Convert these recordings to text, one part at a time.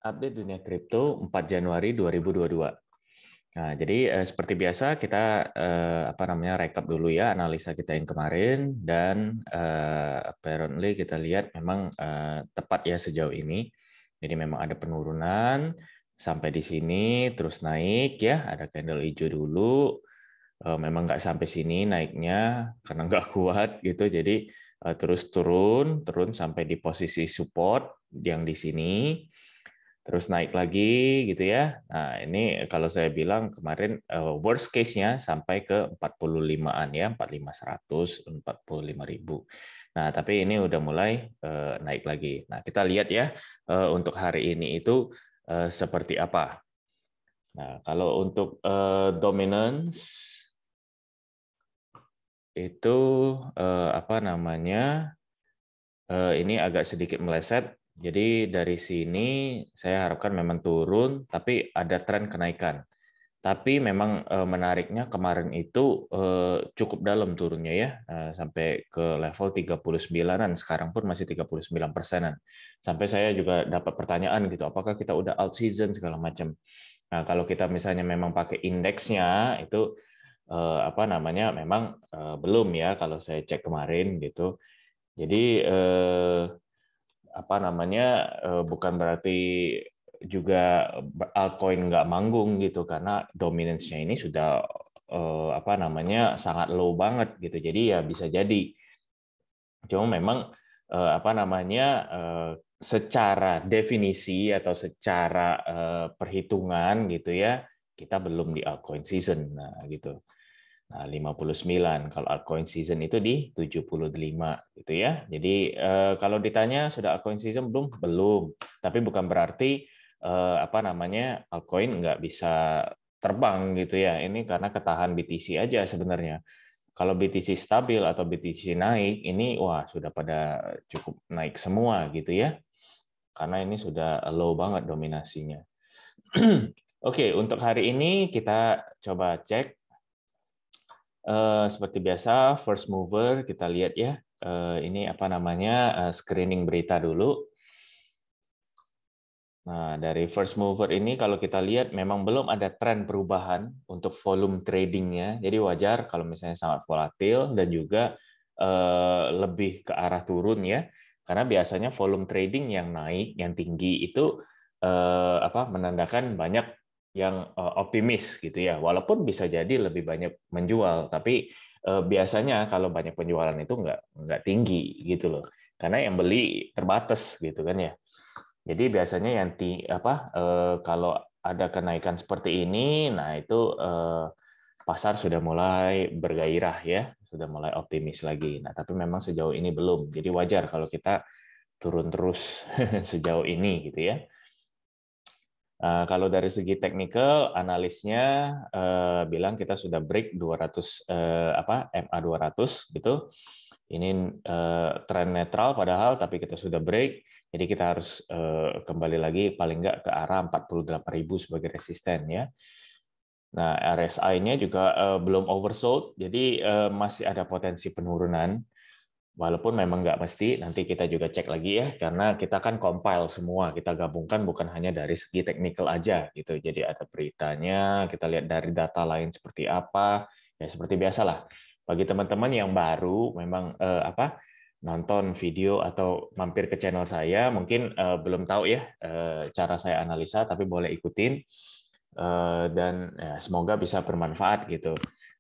Update dunia kripto 4 Januari 2022. Nah, jadi seperti biasa kita rekap dulu ya analisa kita yang kemarin dan apparently kita lihat memang tepat ya sejauh ini. Jadi memang ada penurunan sampai di sini terus naik ya, ada candle hijau dulu. Memang nggak sampai sini naiknya karena nggak kuat gitu. Jadi terus turun sampai di posisi support yang di sini. Terus naik lagi gitu ya. Nah, ini kalau saya bilang kemarin worst case-nya sampai ke 45-an ya, 45.100, 45.000. Nah, tapi ini udah mulai naik lagi. Nah, kita lihat ya untuk hari ini itu seperti apa. Nah, kalau untuk dominance itu ini agak sedikit meleset. Jadi dari sini saya harapkan memang turun, tapi ada tren kenaikan. Tapi memang menariknya kemarin itu cukup dalam turunnya ya, sampai ke level 39-an, sekarang pun masih 39%-an. Sampai saya juga dapat pertanyaan gitu, apakah kita udah out season segala macam. Nah, kalau kita misalnya memang pakai indeksnya itu memang belum ya kalau saya cek kemarin gitu. Jadi bukan berarti juga altcoin nggak manggung gitu karena dominance-nya ini sudah sangat low banget gitu. Jadi ya bisa jadi. Cuma memang secara definisi atau secara perhitungan gitu ya, kita belum di altcoin season. Nah, gitu. Nah, 59 kalau altcoin season itu di 75 gitu ya. Jadi kalau ditanya sudah altcoin season belum? Belum. Tapi bukan berarti altcoin nggak bisa terbang gitu ya. Ini karena ketahan BTC aja sebenarnya. Kalau BTC stabil atau BTC naik, ini wah sudah pada cukup naik semua gitu ya. Karena ini sudah low banget dominasinya. Oke, untuk hari ini kita coba cek. Seperti biasa, first mover kita lihat ya. Ini screening berita dulu. Nah, dari first mover ini kalau kita lihat memang belum ada tren perubahan untuk volume tradingnya. Jadi wajar kalau misalnya sangat volatil dan juga lebih ke arah turun ya. Karena biasanya volume trading yang naik, yang tinggi itu menandakan banyak yang optimis gitu ya. Walaupun bisa jadi lebih banyak menjual, tapi biasanya kalau banyak penjualan itu nggak tinggi gitu loh. Karena yang beli terbatas gitu kan ya. Jadi biasanya kalau ada kenaikan seperti ini, nah itu pasar sudah mulai bergairah ya, sudah mulai optimis lagi. Nah, tapi memang sejauh ini belum. Jadi wajar kalau kita turun terus sejauh ini gitu ya. Kalau dari segi teknikal, analisnya bilang kita sudah break 200 MA 200 gitu. Ini tren netral padahal, tapi kita sudah break. Jadi kita harus kembali lagi paling nggak ke arah 48.000 sebagai resisten ya. Nah, RSI-nya juga belum oversold, jadi masih ada potensi penurunan. Walaupun memang nggak mesti, nanti kita juga cek lagi ya, karena kita kan compile semua, kita gabungkan bukan hanya dari segi teknikal aja gitu. Jadi ada beritanya, kita lihat dari data lain seperti apa, ya seperti biasalah. Bagi teman-teman yang baru, memang nonton video atau mampir ke channel saya, mungkin belum tahu ya cara saya analisa, tapi boleh ikutin dan ya, semoga bisa bermanfaat gitu.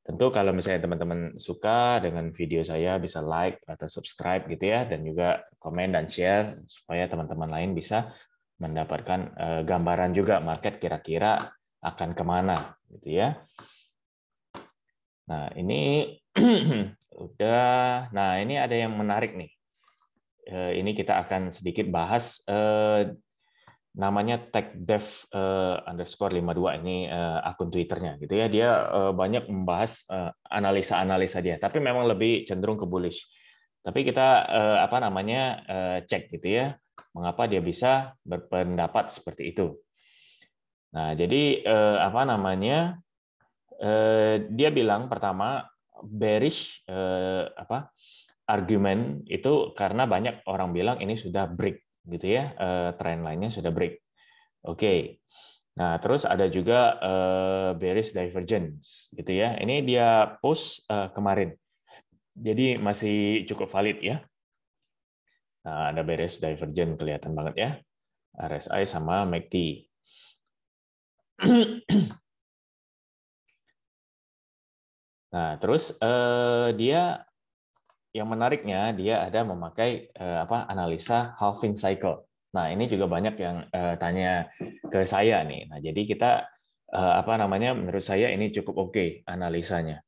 Tentu kalau misalnya teman-teman suka dengan video saya bisa like atau subscribe gitu ya, dan juga komen dan share supaya teman-teman lain bisa mendapatkan gambaran juga market kira-kira akan kemana gitu ya. Nah ini udah. Nah ini ada yang menarik nih. Ini kita akan sedikit bahas. Namanya techdev_52 ini akun Twitternya gitu ya. Dia banyak membahas analisa-analisa dia, tapi memang lebih cenderung ke bullish. Tapi kita cek gitu ya, mengapa dia bisa berpendapat seperti itu. Nah, jadi dia bilang pertama bearish argumen itu karena banyak orang bilang ini sudah break gitu ya, trend lainnya sudah break. Oke. Nah, terus ada juga bearish divergence gitu ya. Ini dia post kemarin. Jadi masih cukup valid ya. Nah, ada bearish divergence kelihatan banget ya. RSI sama MACD. Nah, terus dia yang menariknya dia ada memakai analisa halving cycle. Nah, ini juga banyak yang tanya ke saya nih. Nah, jadi kita menurut saya ini cukup oke analisanya.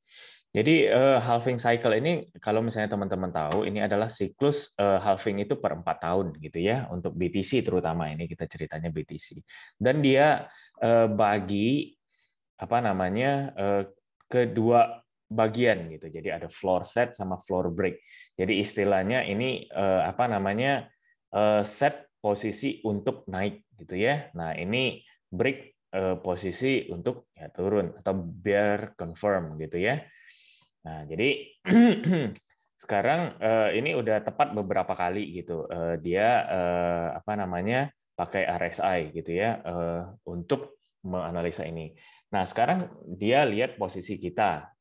Jadi halving cycle ini kalau misalnya teman-teman tahu ini adalah siklus halving itu per 4 tahun gitu ya untuk BTC terutama ini kita ceritanya BTC. Dan dia bagi kedua bagian gitu. Jadi ada floor set sama floor break. Jadi istilahnya ini set posisi untuk naik gitu ya. Nah, ini break posisi untuk ya turun atau bear confirm gitu ya. Nah, jadi sekarang ini udah tepat beberapa kali gitu. Dia pakai RSI gitu ya untuk menganalisa ini. Nah, sekarang dia lihat posisi kita.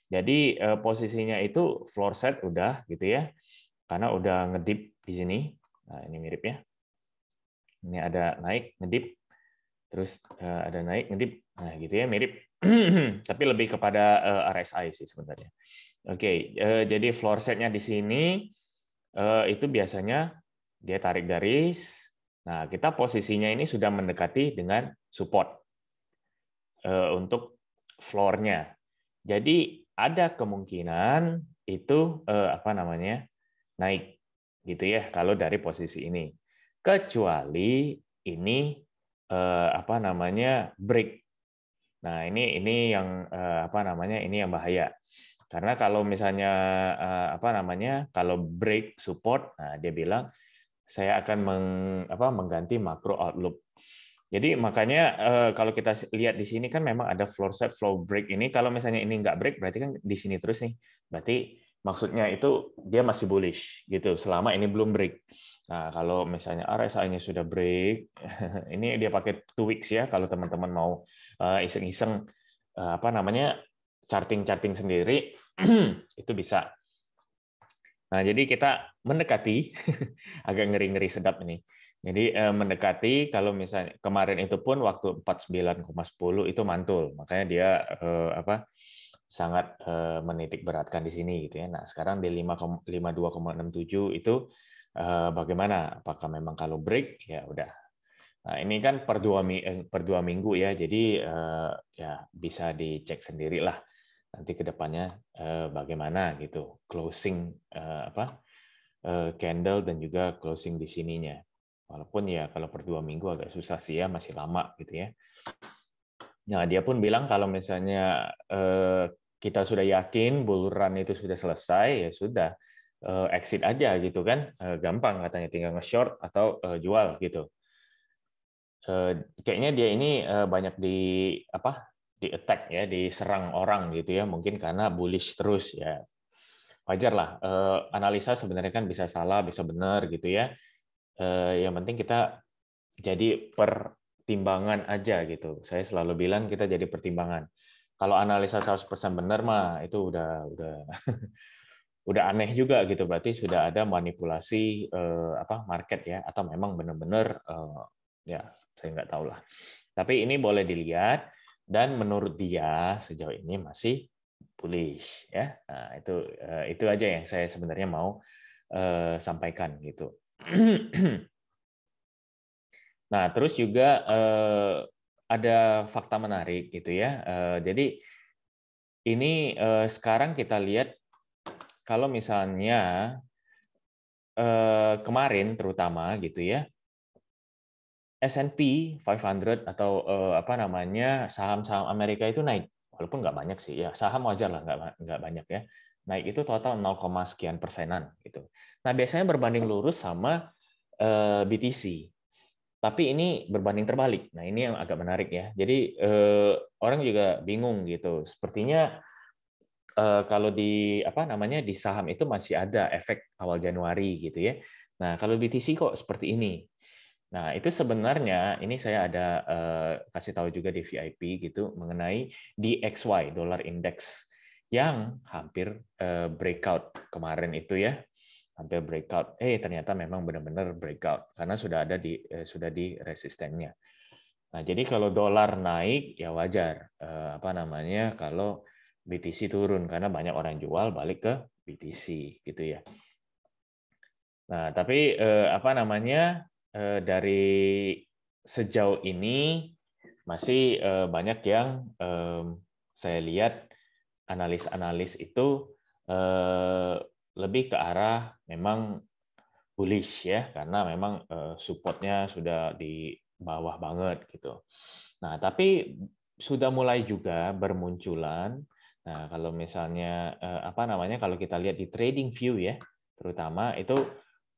Jadi posisinya itu floor set udah gitu ya. Karena udah ngedip di sini. Nah, ini mirip ya. Ini ada naik, ngedip, terus ada naik, ngedip. Nah, gitu ya, mirip. Tapi lebih kepada RSI sih sebenarnya. Oke, jadi floor set-nya di sini itu biasanya dia tarik garis. Nah, kita posisinya ini sudah mendekati dengan support untuk floor-nya. Jadi ada kemungkinan itu naik gitu ya kalau dari posisi ini. Kecuali ini break. Nah, ini yang ini yang bahaya. Karena kalau misalnya kalau break support, nah dia bilang saya akan mengganti makro outlook. Jadi makanya kalau kita lihat di sini kan memang ada floor set, floor break ini. Kalau misalnya ini nggak break, berarti kan di sini terus nih. Berarti maksudnya itu dia masih bullish gitu selama ini belum break. Nah, kalau misalnya RSI-nya sudah break, ini dia pakai 2 weeks ya kalau teman-teman mau iseng-iseng charting sendiri itu bisa. Nah, jadi kita mendekati agak ngeri-ngeri sedap ini. Jadi mendekati kalau misalnya kemarin itu pun waktu 49,10 itu mantul. Makanya dia sangat menitik beratkan di sini gitu ya. Nah, sekarang di 52,67 itu bagaimana? Apakah memang kalau break ya udah. Nah, ini kan per 2 minggu ya. Jadi ya bisa dicek sendirilah nanti ke depannya bagaimana gitu closing candle dan juga closing di sininya. Walaupun ya kalau per 2 minggu agak susah sih ya, masih lama gitu ya. Nah, dia pun bilang kalau misalnya kita sudah yakin bull run itu sudah selesai, ya sudah exit aja gitu kan, gampang katanya tinggal nge-short atau jual gitu. Kayaknya dia ini banyak di attack ya, diserang orang gitu ya, mungkin karena bullish terus ya. Wajar lah, analisa sebenarnya kan bisa salah, bisa benar gitu ya. Yang penting kita jadi pertimbangan aja gitu. Saya selalu bilang kita jadi pertimbangan. Kalau analisa 100% benar mah itu udah udah aneh juga gitu. Berarti sudah ada manipulasi market ya, atau memang benar-benar ya saya nggak tahu lah. Tapi ini boleh dilihat dan menurut dia sejauh ini masih bullish ya. Nah, itu aja yang saya sebenarnya mau sampaikan gitu. Nah, terus juga ada fakta menarik gitu ya. Jadi ini sekarang kita lihat kalau misalnya kemarin terutama gitu ya, S&P 500 atau saham-saham Amerika itu naik, walaupun nggak banyak sih ya, saham wajar lah nggak banyak ya, naik itu total 0, sekian persenan gitu. Nah biasanya berbanding lurus sama BTC, tapi ini berbanding terbalik. Nah ini yang agak menarik ya. Jadi orang juga bingung gitu. Sepertinya kalau di di saham itu masih ada efek awal Januari gitu ya. Nah kalau BTC kok seperti ini. Nah, itu sebenarnya ini saya ada kasih tahu juga di VIP gitu mengenai DXY, dollar index, yang hampir breakout kemarin itu ya, hampir breakout. Ternyata memang benar-benar breakout karena sudah di resistennya. Nah, jadi kalau dolar naik ya wajar apa namanya kalau BTC turun karena banyak orang jual balik ke BTC gitu ya. Nah, tapi apa namanya dari sejauh ini masih banyak yang saya lihat analis-analis itu lebih ke arah memang bullish ya, karena memang supportnya sudah di bawah banget gitu. Nah, tapi sudah mulai juga bermunculan. Nah, kalau misalnya apa namanya kalau kita lihat di trading view ya, terutama itu,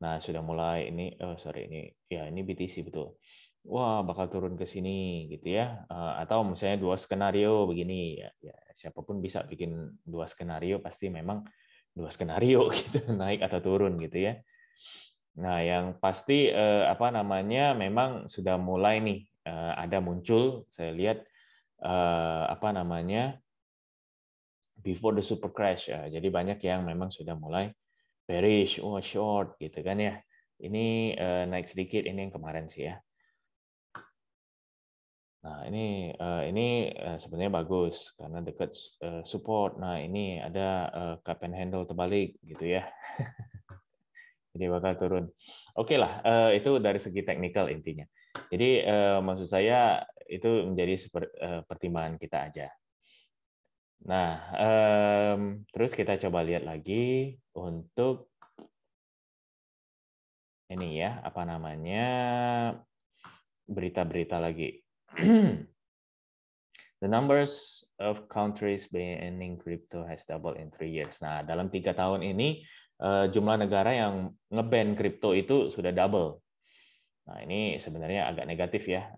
nah sudah mulai ini, sorry ini ya ini BTC betul. Wah, bakal turun ke sini gitu ya. Atau misalnya dua skenario begini ya, ya siapapun bisa bikin dua skenario, pasti memang dua skenario gitu, naik atau turun gitu ya. Nah, yang pasti apa namanya memang sudah mulai nih ada muncul, saya lihat apa namanya before the super crash ya. Jadi banyak yang memang sudah mulai bearish, short gitu kan ya. Ini naik sedikit, ini yang kemarin sih ya. Nah, ini sebenarnya bagus karena dekat support. Nah, ini ada cup and handle terbalik gitu ya. Jadi bakal turun. Oke lah, itu dari segi teknikal intinya. Jadi maksud saya itu menjadi pertimbangan kita aja. Nah, terus kita coba lihat lagi untuk ini ya, apa namanya berita-berita lagi. The numbers of countries banning crypto has doubled in 3 years. Nah, dalam 3 tahun ini jumlah negara yang nge-ban kripto itu sudah double. Nah, ini sebenarnya agak negatif ya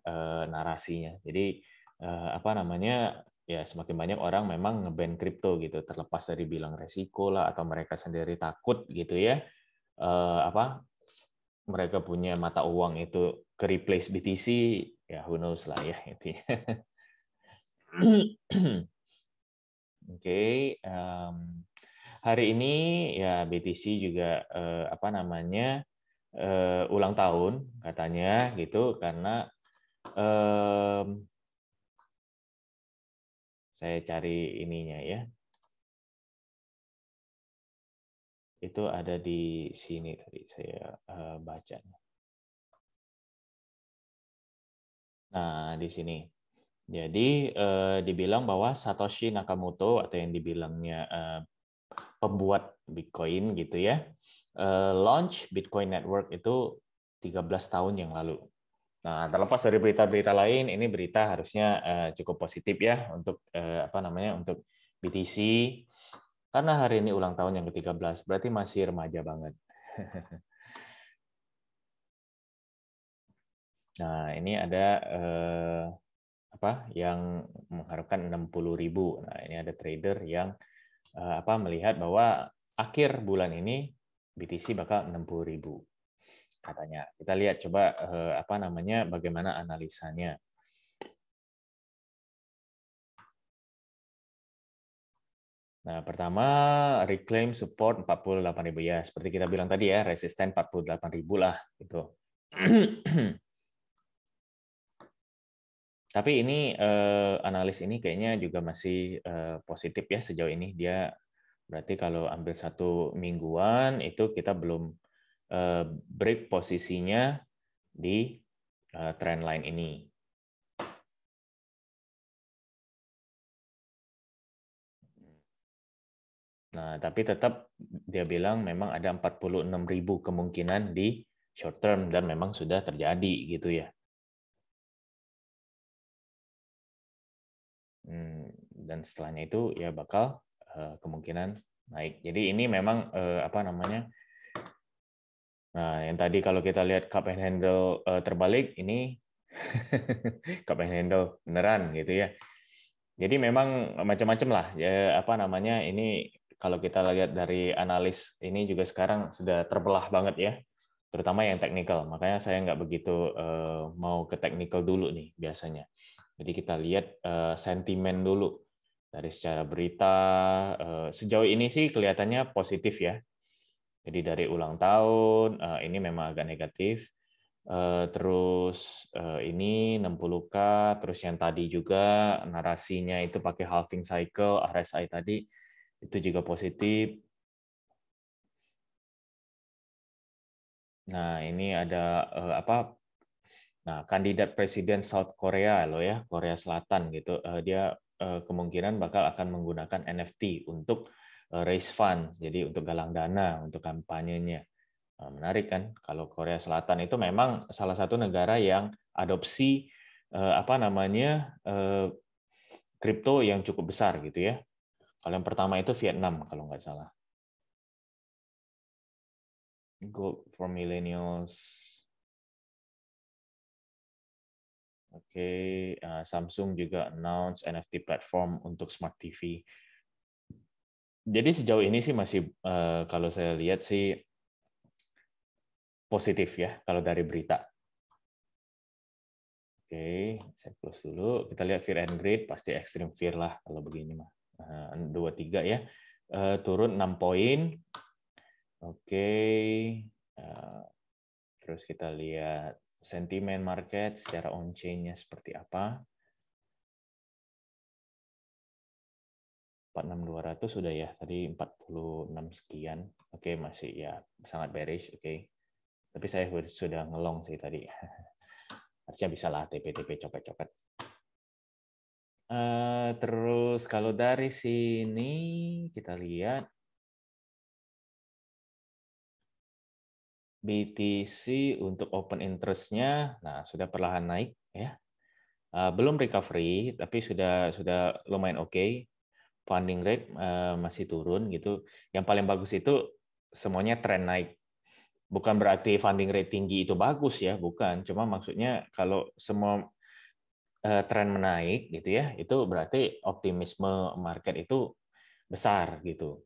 narasinya. Jadi apa namanya ya semakin banyak orang memang nge-ban kripto gitu, terlepas dari bilang resiko lah atau mereka sendiri takut gitu ya. Apa mereka punya mata uang itu ke replace BTC, ya who knows lah ya itu. Oke, hari ini ya BTC juga apa namanya ulang tahun katanya gitu karena saya cari ininya ya, itu ada di sini tadi saya baca. Nah di sini. Jadi dibilang bahwa Satoshi Nakamoto atau yang dibilangnya pembuat Bitcoin gitu ya, launch Bitcoin Network itu 13 tahun yang lalu. Nah, terlepas dari berita-berita lain, ini berita harusnya cukup positif ya untuk apa namanya untuk BTC karena hari ini ulang tahun yang ke-13, berarti masih remaja banget. Nah, ini ada apa yang mengharapkan 60.000. Nah, ini ada trader yang apa melihat bahwa akhir bulan ini BTC bakal 60.000 katanya. Kita lihat coba apa namanya bagaimana analisanya. Nah, pertama reclaim support 48.000 ya, seperti kita bilang tadi ya, resisten 48.000 lah gitu. Tapi ini analis ini kayaknya juga masih positif ya sejauh ini. Dia berarti kalau ambil 1 mingguan itu kita belum break posisinya di trend line ini. Nah, tapi tetap dia bilang memang ada 46.000 kemungkinan di short term dan memang sudah terjadi gitu ya. Dan setelahnya itu ya bakal kemungkinan naik. Jadi ini memang apa namanya? Nah, yang tadi kalau kita lihat cup and handle terbalik, ini cup and handle beneran gitu ya. Jadi memang macam-macam lah ya apa namanya ini kalau kita lihat dari analis ini juga sekarang sudah terbelah banget ya. terutama yang teknikal. Makanya saya nggak begitu mau ke teknikal dulu nih biasanya. Jadi kita lihat sentimen dulu dari secara berita. Sejauh ini sih kelihatannya positif ya. Jadi dari ulang tahun ini memang agak negatif. Terus ini 60K, terus yang tadi juga narasinya itu pakai halving cycle, RSI tadi itu juga positif. Nah, ini ada apa? Nah, kandidat presiden South Korea loh ya, Korea Selatan gitu. Dia kemungkinan bakal akan menggunakan NFT untuk raise fund, jadi untuk galang dana untuk kampanyenya. Menarik kan, kalau Korea Selatan itu memang salah satu negara yang adopsi apa namanya kripto yang cukup besar gitu ya. Kalau yang pertama itu Vietnam kalau nggak salah. Gold for Millennials. Oke, Samsung juga announce NFT platform untuk smart TV. Jadi sejauh ini sih masih kalau saya lihat sih positif ya kalau dari berita. Oke, saya close dulu. Kita lihat Fear and Greed, pasti Extreme Fear lah kalau begini mah. 23 ya. Turun 6 poin. Oke. Terus kita lihat sentimen market secara on-chain-nya seperti apa. 46.200 sudah ya, tadi 46 sekian. Oke, masih ya sangat bearish, oke. Tapi saya sudah ngelong sih tadi. Harusnya bisa lah TP-TP copet-copet. Terus kalau dari sini kita lihat BTC untuk open interest-nya, nah sudah perlahan naik ya. Belum recovery, tapi sudah lumayan oke. Funding rate masih turun gitu. Yang paling bagus itu semuanya tren naik. Bukan berarti funding rate tinggi itu bagus ya, bukan. Cuma maksudnya kalau semua tren menaik gitu ya, itu berarti optimisme market itu besar gitu.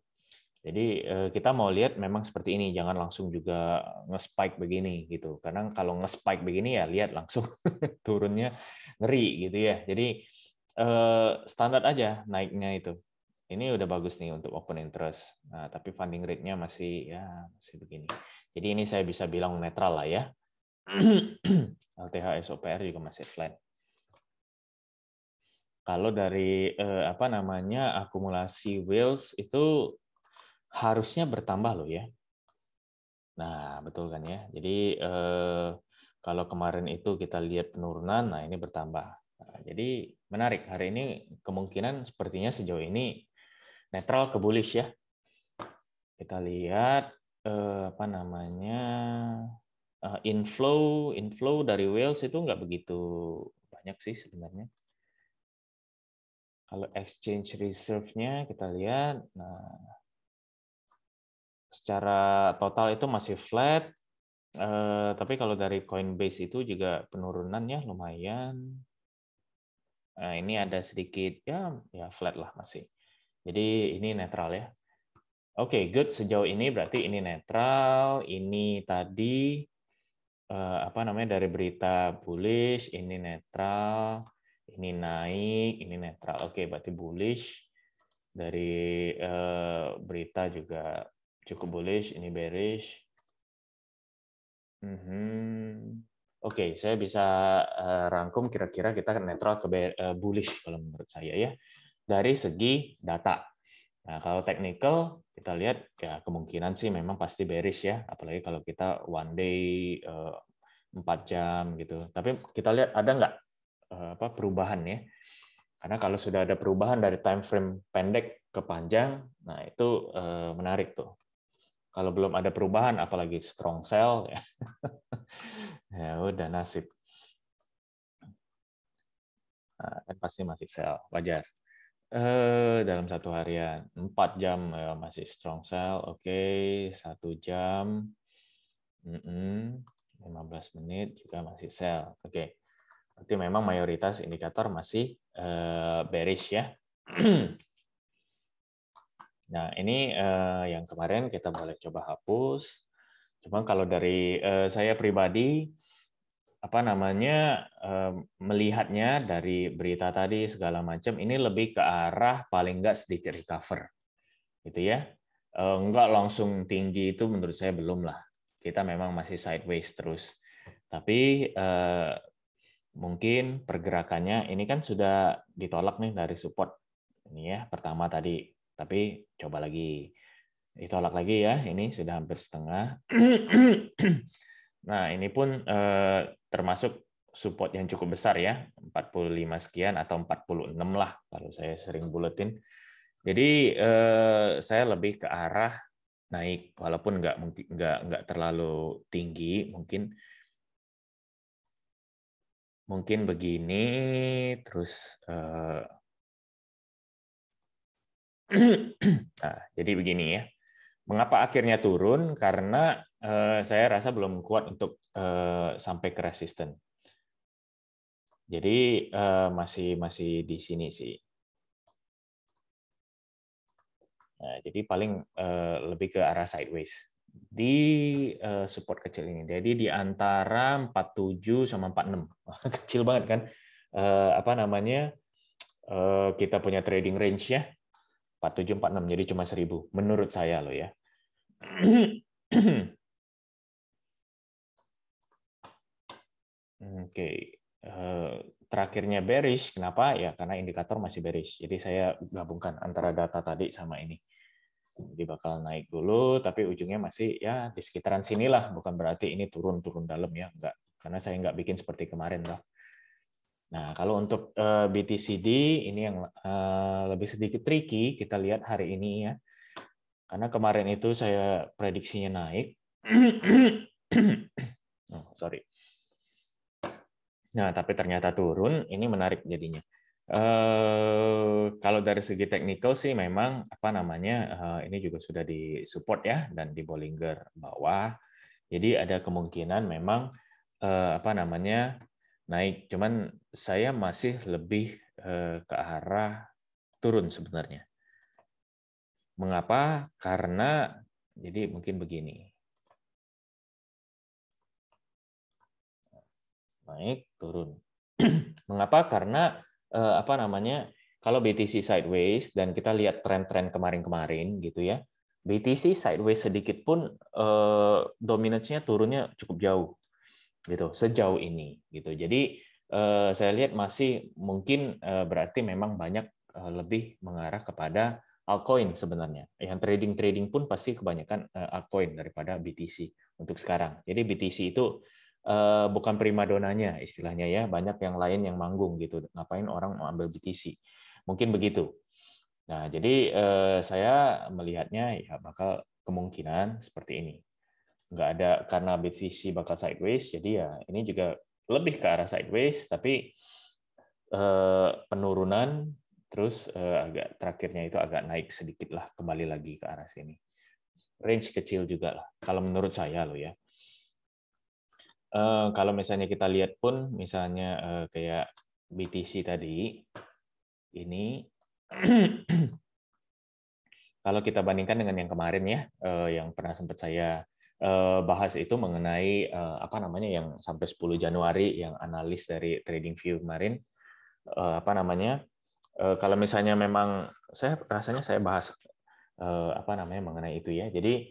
Jadi kita mau lihat memang seperti ini, jangan langsung juga nge-spike begini gitu. Karena kalau nge-spike begini ya lihat langsung turunnya ngeri gitu ya. Jadi standar aja naiknya itu. Ini udah bagus nih untuk open interest. Nah, tapi funding rate-nya masih ya masih begini. Jadi ini saya bisa bilang netral lah ya. LTH SOPR juga masih flat. Kalau dari apa namanya akumulasi whales itu harusnya bertambah loh ya. Nah, betul kan ya. Jadi kalau kemarin itu kita lihat penurunan, nah ini bertambah. Nah, jadi menarik. Hari ini kemungkinan sepertinya sejauh ini netral ke bullish ya. Kita lihat apa namanya inflow dari whales itu nggak begitu banyak sih sebenarnya. Kalau exchange reserve-nya kita lihat, nah secara total itu masih flat, tapi kalau dari Coinbase itu juga penurunannya lumayan. Nah, ini ada sedikit ya flat lah masih. Jadi ini netral ya. Oke, good. Sejauh ini berarti ini netral. Ini tadi apa namanya dari berita bullish, ini netral, ini naik, ini netral. Oke, berarti bullish. Dari berita juga cukup bullish, ini bearish. Oke, saya bisa rangkum kira-kira kita netral ke bullish kalau menurut saya ya. Dari segi data. Nah, kalau technical kita lihat ya kemungkinan sih memang pasti bearish ya, apalagi kalau kita one day 4 jam gitu. Tapi kita lihat ada nggak apa perubahan ya. Karena kalau sudah ada perubahan dari time frame pendek ke panjang, nah itu menarik tuh. Kalau belum ada perubahan, apalagi strong sell, ya, ya udah nasib. Nah, kan pasti masih sell, wajar. Dalam satu harian 4 jam masih strong sell, oke, 1 jam, 15 menit juga masih sell, oke. Berarti memang mayoritas indikator masih bearish ya. Nah, ini yang kemarin kita boleh coba hapus. Cuma kalau dari saya pribadi, apa namanya, melihatnya dari berita tadi segala macam, ini lebih ke arah paling nggak sedikit recover, gitu ya. Nggak langsung tinggi itu menurut saya belum lah. Kita memang masih sideways terus. Tapi mungkin pergerakannya ini kan sudah ditolak nih dari support ini ya, pertama tadi. Tapi coba lagi ditolak lagi ya, ini sudah hampir setengah. Nah, ini pun termasuk support yang cukup besar ya, 45 sekian atau 46 lah kalau saya sering buletin. Jadi saya lebih ke arah naik, walaupun nggak terlalu tinggi, mungkin begini, terus nah, jadi begini ya. Mengapa akhirnya turun? Karena saya rasa belum kuat untuk sampai ke resisten. Jadi masih di sini sih. Nah, jadi paling lebih ke arah sideways di support kecil ini. Jadi di antara 47 sama 46. Kecil banget kan? Apa namanya? Kita punya trading range ya. 47 46, jadi cuma 1000 menurut saya loh ya. Oke. Terakhirnya bearish, kenapa? Ya karena indikator masih bearish. Jadi saya gabungkan antara data tadi sama ini. Jadi bakal naik dulu, tapi ujungnya masih ya di sekitaran sinilah. Bukan berarti ini turun-turun dalam ya, enggak. Karena saya nggak bikin seperti kemarin loh. Nah, kalau untuk BTCD ini yang lebih sedikit tricky, kita lihat hari ini ya. Karena kemarin itu saya prediksinya naik. Oh, sorry. Nah, tapi ternyata turun, ini menarik jadinya. Kalau dari segi teknikal sih memang apa namanya ini juga sudah disupport ya dan di Bollinger bawah. Jadi ada kemungkinan memang apa namanya naik. Cuman saya masih lebih ke arah turun sebenarnya. Mengapa? Karena jadi mungkin begini. Naik, turun. Mengapa? Karena apa namanya? Kalau BTC sideways dan kita lihat tren-tren kemarin-kemarin gitu ya, BTC sideways sedikit pun dominasinya turunnya cukup jauh gitu sejauh ini gitu. Jadi saya lihat masih mungkin berarti memang banyak lebih mengarah kepada altcoin sebenarnya. Yang trading pun pasti kebanyakan altcoin daripada BTC untuk sekarang. Jadi BTC itu bukan primadonanya istilahnya ya, banyak yang lain yang manggung gitu. Ngapain orang mau ambil BTC? Mungkin begitu. Nah, jadi saya melihatnya ya bakal kemungkinan seperti ini. Nggak ada karena BTC bakal sideways, jadi ya ini juga lebih ke arah sideways, tapi penurunan terus agak terakhirnya itu agak naik sedikit lah, kembali lagi ke arah sini. Range kecil juga lah, kalau menurut saya loh ya. Kalau misalnya kita lihat pun, misalnya kayak BTC tadi, ini kalau kita bandingkan dengan yang kemarin ya, yang pernah sempat saya bahas itu mengenai apa namanya yang sampai 10 Januari yang analis dari TradingView kemarin, apa namanya, kalau misalnya memang saya rasanya saya bahas apa namanya mengenai itu ya. Jadi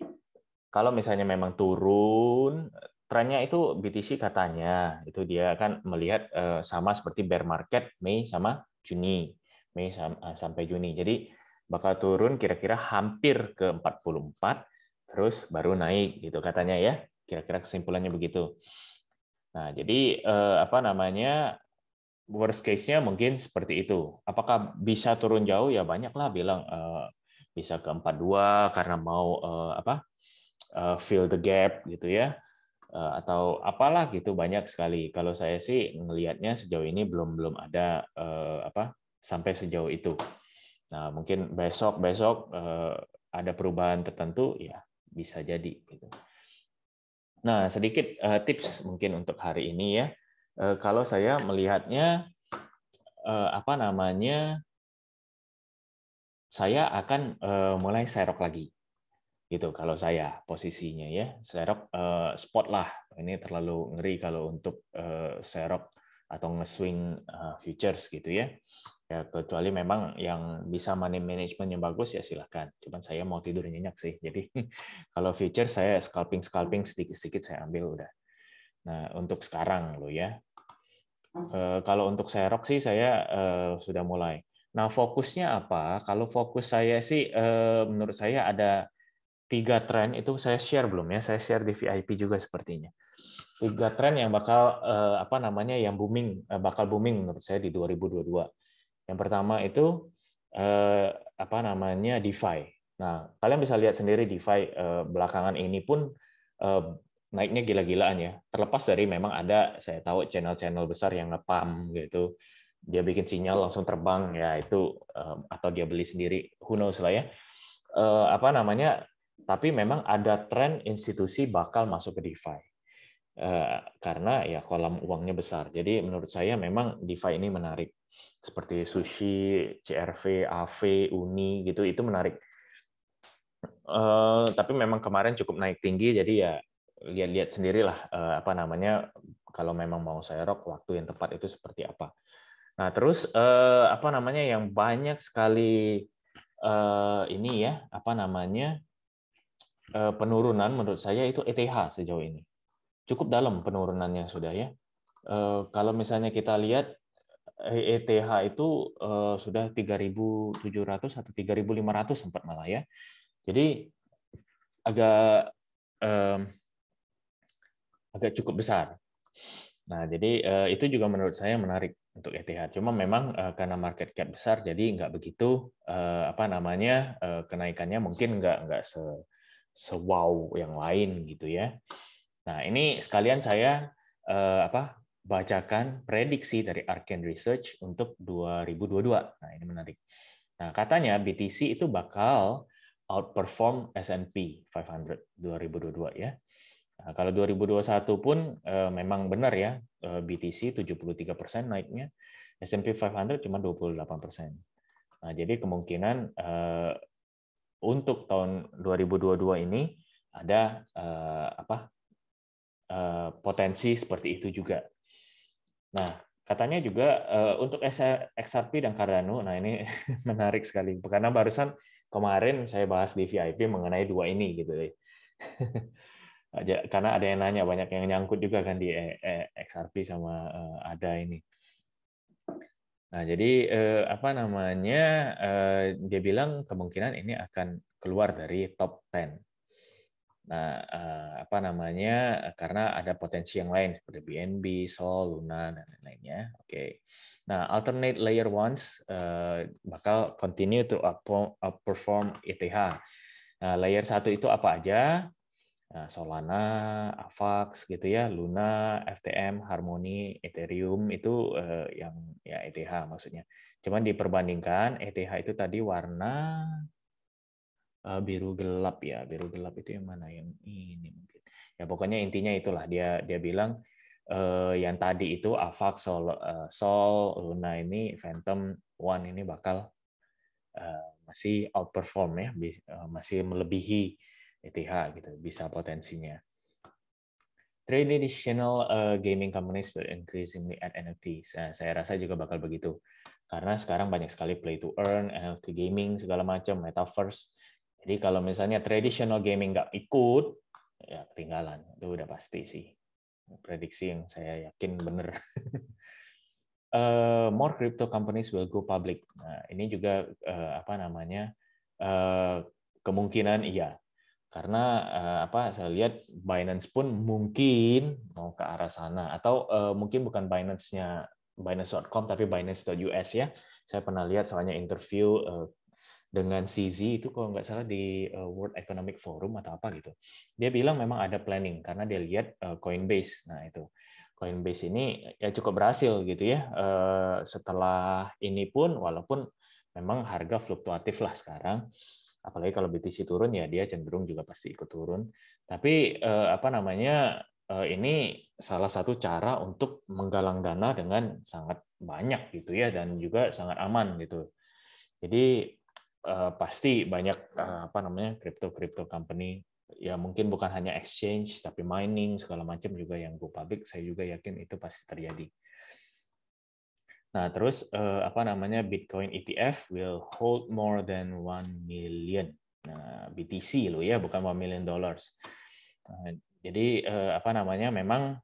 kalau misalnya memang turun trennya itu BTC katanya itu dia kan melihat sama seperti bear market Mei sama Juni, Mei sampai Juni. Jadi bakal turun kira-kira hampir ke 44 terus baru naik gitu katanya ya. Kira-kira kesimpulannya begitu. Nah, jadi apa namanya worst case-nya mungkin seperti itu. Apakah bisa turun jauh? Ya banyak lah bilang bisa ke 42 karena mau apa? Fill the gap gitu ya. Atau apalah gitu banyak sekali. Kalau saya sih ngelihatnya sejauh ini belum ada apa sampai sejauh itu. Nah, mungkin besok ada perubahan tertentu ya bisa jadi gitu. Nah, sedikit tips mungkin untuk hari ini ya. Kalau saya melihatnya apa namanya saya akan mulai serok lagi. Gitu kalau saya posisinya ya. Serok spot lah. Ini terlalu ngeri kalau untuk serok atau nge-swing futures gitu ya. Ya kecuali memang yang bisa money management yang bagus ya silakan. Cuman saya mau tidur nyenyak sih. Jadi kalau futures saya scalping sedikit-sedikit saya ambil udah. Nah, untuk sekarang lo ya. Kalau untuk serok sih saya sudah mulai. Nah, fokusnya apa? Kalau fokus saya sih menurut saya ada 3 tren itu saya share belum ya? Saya share di VIP juga sepertinya. 3 tren yang bakal apa namanya yang booming, bakal booming menurut saya di 2022. Yang pertama itu apa namanya DeFi. Nah, kalian bisa lihat sendiri DeFi belakangan ini pun naiknya gila-gilaan ya. Terlepas dari memang ada saya tahu channel-channel besar yang nge-pump gitu. Dia bikin sinyal langsung terbang ya itu atau dia beli sendiri, who knows lah ya. Apa namanya? Tapi memang ada tren institusi bakal masuk ke DeFi. Karena ya kolam uangnya besar. Jadi menurut saya memang DeFi ini menarik. Seperti Sushi, CRV, AV, Uni gitu itu menarik. Tapi memang kemarin cukup naik tinggi jadi ya lihat-lihat sendirilah apa namanya kalau memang mau serok waktu yang tepat itu seperti apa. Nah, terus apa namanya yang banyak sekali ini ya, apa namanya? Penurunan menurut saya itu ETH sejauh ini. Cukup dalam penurunannya sudah ya. Kalau misalnya kita lihat ETH itu sudah 3.700 atau 3.500 sempat malah ya. Jadi agak agak cukup besar. Nah, jadi itu juga menurut saya menarik untuk ETH. Cuma memang karena market cap besar, jadi nggak begitu apa namanya kenaikannya mungkin nggak se-wow yang lain gitu ya. Nah, ini sekalian saya apa bacakan prediksi dari Arcane Research untuk 2022. Nah, ini menarik. Nah, katanya BTC itu bakal outperform S&P 500 2022 ya. Nah, kalau 2021 pun memang benar ya, BTC 73% naiknya, S&P 500 cuma 28%. Nah, jadi kemungkinan untuk tahun 2022 ini ada apa potensi seperti itu juga. Nah, katanya juga untuk XRP dan Cardano, nah ini menarik sekali karena barusan kemarin saya bahas di VIP mengenai dua ini gitu deh. Karena ada yang nanya, banyak yang nyangkut juga kan di XRP sama ada ini. Nah, jadi apa namanya dia bilang kemungkinan ini akan keluar dari top 10. Nah, apa namanya karena ada potensi yang lain seperti BNB, Sol, Luna dan lain-lainnya. Oke. Nah, alternate layer ones bakal continue to outperform ETH. Nah, layer 1 itu apa aja? Nah, Solana, Avax gitu ya, Luna, FTM, Harmony, Ethereum itu yang ya ETH maksudnya. Cuman diperbandingkan ETH itu tadi warna biru gelap ya, biru gelap itu yang mana yang ini mungkin. Ya pokoknya intinya itulah dia bilang yang tadi itu Avax, Sol, Luna ini, Phantom One ini bakal masih outperform ya, masih melebihi ETH gitu, bisa potensinya. Traditional gaming companies will increasingly add NFTs. Nah, saya rasa juga bakal begitu. Karena sekarang banyak sekali play to earn, NFT gaming, segala macam, metaverse. Jadi kalau misalnya traditional gaming nggak ikut, ya ketinggalan. Itu udah pasti sih. Prediksi yang saya yakin benar. More crypto companies will go public. Nah, ini juga apa namanya kemungkinan iya. Karena apa saya lihat Binance pun mungkin mau ke arah sana atau mungkin bukan Binance-nya Binance.com tapi Binance.us ya. Saya pernah lihat soalnya interview dengan CZ itu kalau nggak salah di World Economic Forum atau apa gitu. Dia bilang memang ada planning karena dia lihat Coinbase. Nah, itu Coinbase ini ya cukup berhasil gitu ya. Setelah ini pun walaupun memang harga fluktuatif lah sekarang. Apalagi kalau BTC turun ya dia cenderung juga pasti ikut turun. Tapi apa namanya ini salah satu cara untuk menggalang dana dengan sangat banyak gitu ya dan juga sangat aman gitu. Jadi pasti banyak apa namanya crypto company, ya mungkin bukan hanya exchange tapi mining segala macam juga yang go public, saya juga yakin itu pasti terjadi. Nah, terus apa namanya Bitcoin ETF will hold more than 1 million BTC loh ya, bukan $1 million. Jadi apa namanya memang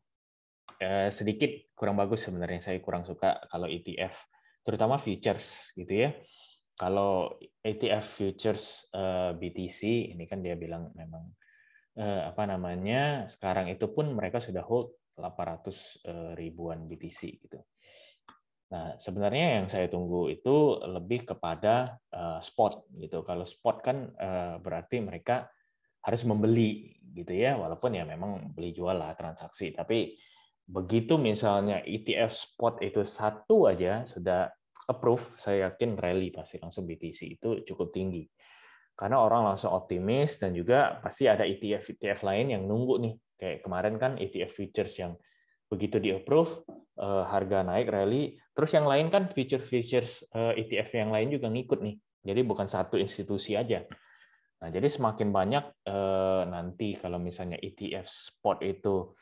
sedikit kurang bagus sebenarnya, saya kurang suka kalau ETF, terutama futures gitu ya. Kalau ETF futures BTC ini kan dia bilang memang apa namanya sekarang itu pun mereka sudah hold 800 ribuan BTC gitu. Nah, sebenarnya yang saya tunggu itu lebih kepada spot gitu. Kalau spot kan berarti mereka harus membeli gitu ya, walaupun ya memang beli jual lah transaksi. Tapi begitu misalnya ETF spot itu satu aja sudah approve, saya yakin rally pasti langsung BTC itu cukup tinggi. Karena orang langsung optimis dan juga pasti ada ETF lain yang nunggu nih. Kayak kemarin kan ETF futures yang begitu di-approve, harga naik, rally, terus yang lain kan futures ETF yang lain juga ngikut nih. Jadi bukan satu institusi aja. Nah, jadi semakin banyak nanti kalau misalnya ETF spot itu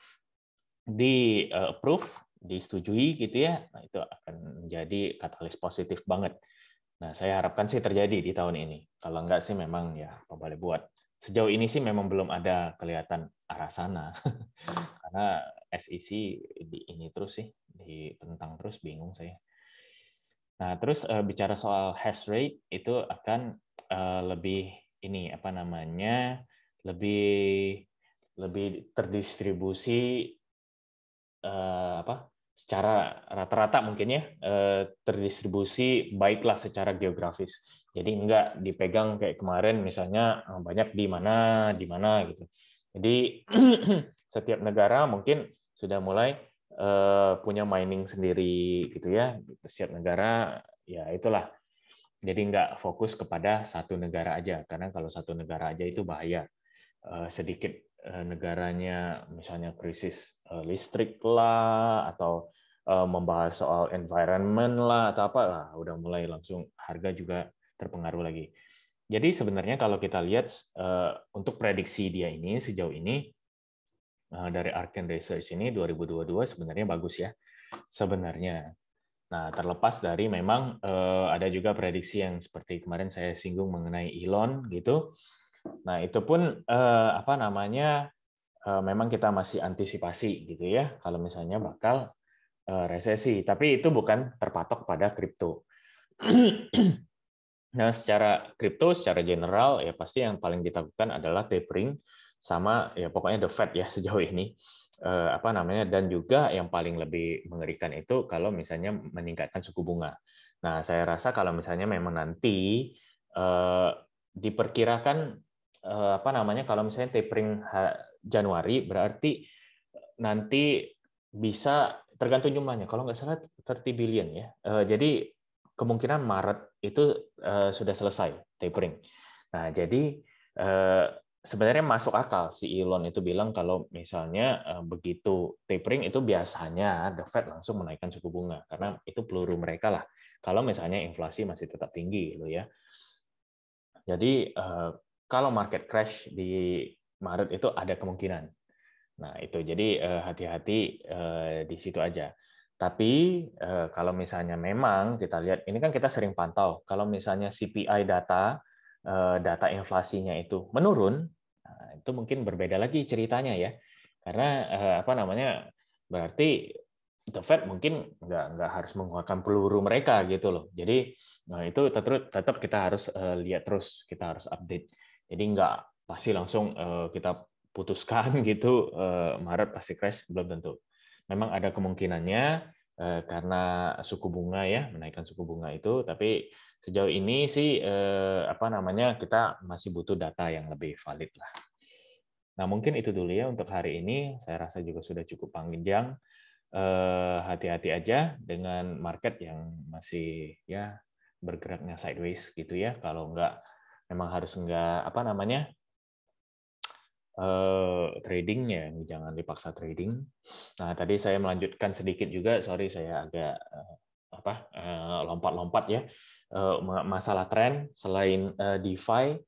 di-approve, disetujui gitu ya, nah itu akan menjadi katalis positif banget. Nah, saya harapkan sih terjadi di tahun ini. Kalau enggak sih memang ya apa boleh buat. Sejauh ini sih memang belum ada kelihatan arah sana. Karena SEC ini terus sih ditentang terus, bingung saya. Nah, terus bicara soal hash rate itu akan lebih ini apa namanya lebih terdistribusi apa secara rata-rata mungkin ya terdistribusi baiklah secara geografis. Jadi enggak dipegang kayak kemarin misalnya banyak di mana gitu. Jadi setiap negara mungkin sudah mulai punya mining sendiri gitu ya. Setiap negara ya itulah. Jadi nggak fokus kepada satu negara aja, karena kalau satu negara aja itu bahaya. Sedikit negaranya misalnya krisis listrik lah, atau membahas soal environment lah, atau apa lah, udah mulai langsung harga juga terpengaruh lagi. Jadi sebenarnya kalau kita lihat untuk prediksi dia ini sejauh ini dari Arcane Research ini 2022 sebenarnya bagus ya sebenarnya. Nah, terlepas dari memang ada juga prediksi yang seperti kemarin saya singgung mengenai Elon gitu. Nah, itu pun apa namanya memang kita masih antisipasi gitu ya kalau misalnya bakal resesi, tapi itu bukan terpatok pada kripto. Nah, secara kripto secara general ya pasti yang paling ditakutkan adalah tapering sama ya pokoknya the Fed ya sejauh ini. Apa namanya, dan juga yang paling lebih mengerikan itu kalau misalnya meningkatkan suku bunga. Nah, saya rasa kalau misalnya memang nanti diperkirakan apa namanya kalau misalnya tapering Januari berarti nanti bisa tergantung jumlahnya. Kalau nggak salah 30 billion ya. Jadi kemungkinan Maret itu sudah selesai tapering. Nah, jadi sebenarnya masuk akal si Elon itu bilang kalau misalnya begitu tapering itu biasanya The Fed langsung menaikkan suku bunga karena itu peluru mereka lah. Kalau misalnya inflasi masih tetap tinggi loh ya. Jadi kalau market crash di Maret itu ada kemungkinan. Nah, itu jadi hati-hati di situ aja. Tapi kalau misalnya memang kita lihat, ini kan kita sering pantau, kalau misalnya CPI data inflasinya itu menurun, nah, itu mungkin berbeda lagi ceritanya ya. Karena apa namanya, berarti The Fed mungkin nggak harus mengeluarkan peluru mereka gitu loh. Jadi nah itu tetap kita harus lihat terus, kita harus update. Jadi nggak pasti langsung kita putuskan gitu Maret pasti crash, belum tentu. Memang ada kemungkinannya karena suku bunga ya, menaikkan suku bunga itu, tapi sejauh ini sih apa namanya kita masih butuh data yang lebih valid lah. Nah, mungkin itu dulu ya untuk hari ini. Saya rasa juga sudah cukup panjang. Hati-hati aja dengan market yang masih ya bergeraknya sideways gitu ya. Kalau enggak memang harus enggak apa namanya tradingnya, jangan dipaksa trading. Nah, tadi saya melanjutkan sedikit juga, sorry saya agak lompat-lompat ya. masalah tren selain DeFi,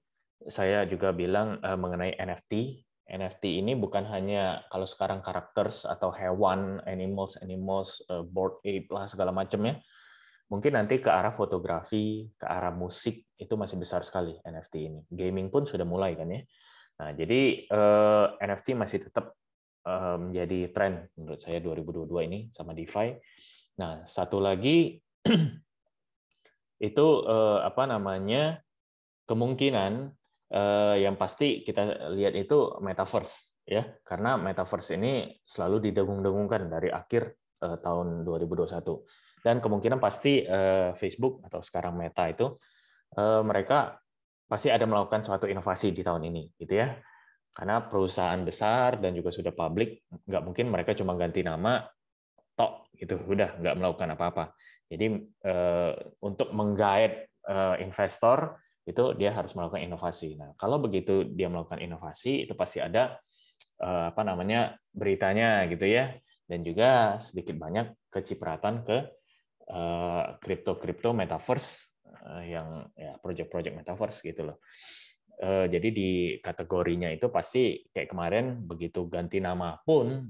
saya juga bilang mengenai NFT. NFT ini bukan hanya kalau sekarang characters atau hewan, animals, board ape lah segala macamnya. Mungkin nanti ke arah fotografi, ke arah musik itu masih besar sekali NFT ini. Gaming pun sudah mulai kan ya. Nah, jadi NFT masih tetap menjadi tren menurut saya 2022 ini sama DeFi. Nah, satu lagi itu apa namanya, kemungkinan yang pasti kita lihat itu metaverse ya, karena metaverse ini selalu didengung-dengungkan dari akhir tahun 2021, dan kemungkinan pasti Facebook atau sekarang Meta itu mereka pasti ada melakukan suatu inovasi di tahun ini gitu ya, karena perusahaan besar dan juga sudah publik, nggak mungkin mereka cuma ganti nama tok gitu, udah nggak melakukan apa-apa. Jadi untuk menggait investor itu dia harus melakukan inovasi. Nah, kalau begitu dia melakukan inovasi itu pasti ada apa namanya beritanya gitu ya, dan juga sedikit banyak kecipratan ke kripto metaverse yang ya proyek-proyek metaverse gitu loh. Jadi di kategorinya itu pasti kayak kemarin begitu ganti nama pun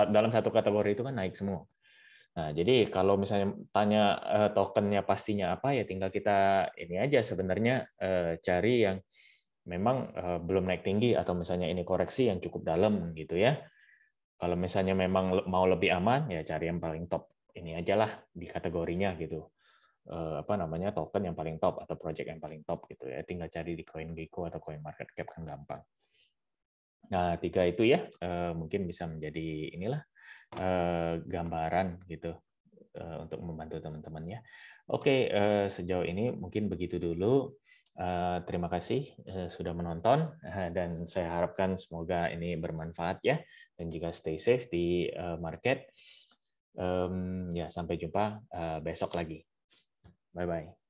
dalam satu kategori itu kan naik semua. Nah, jadi kalau misalnya tanya tokennya pastinya apa, ya tinggal kita ini aja sebenarnya cari yang memang belum naik tinggi, atau misalnya ini koreksi yang cukup dalam gitu ya. Kalau misalnya memang mau lebih aman, ya cari yang paling top ini aja lah di kategorinya gitu. Apa namanya, token yang paling top atau project yang paling top gitu ya. Tinggal cari di CoinGecko atau CoinMarketCap kan gampang. Nah, 3 itu ya mungkin bisa menjadi inilah gambaran gitu untuk membantu teman-temannya. Oke, sejauh ini mungkin begitu dulu. Terima kasih sudah menonton, dan saya harapkan semoga ini bermanfaat ya, dan juga stay safe di market. Ya, sampai jumpa besok lagi. Bye-bye.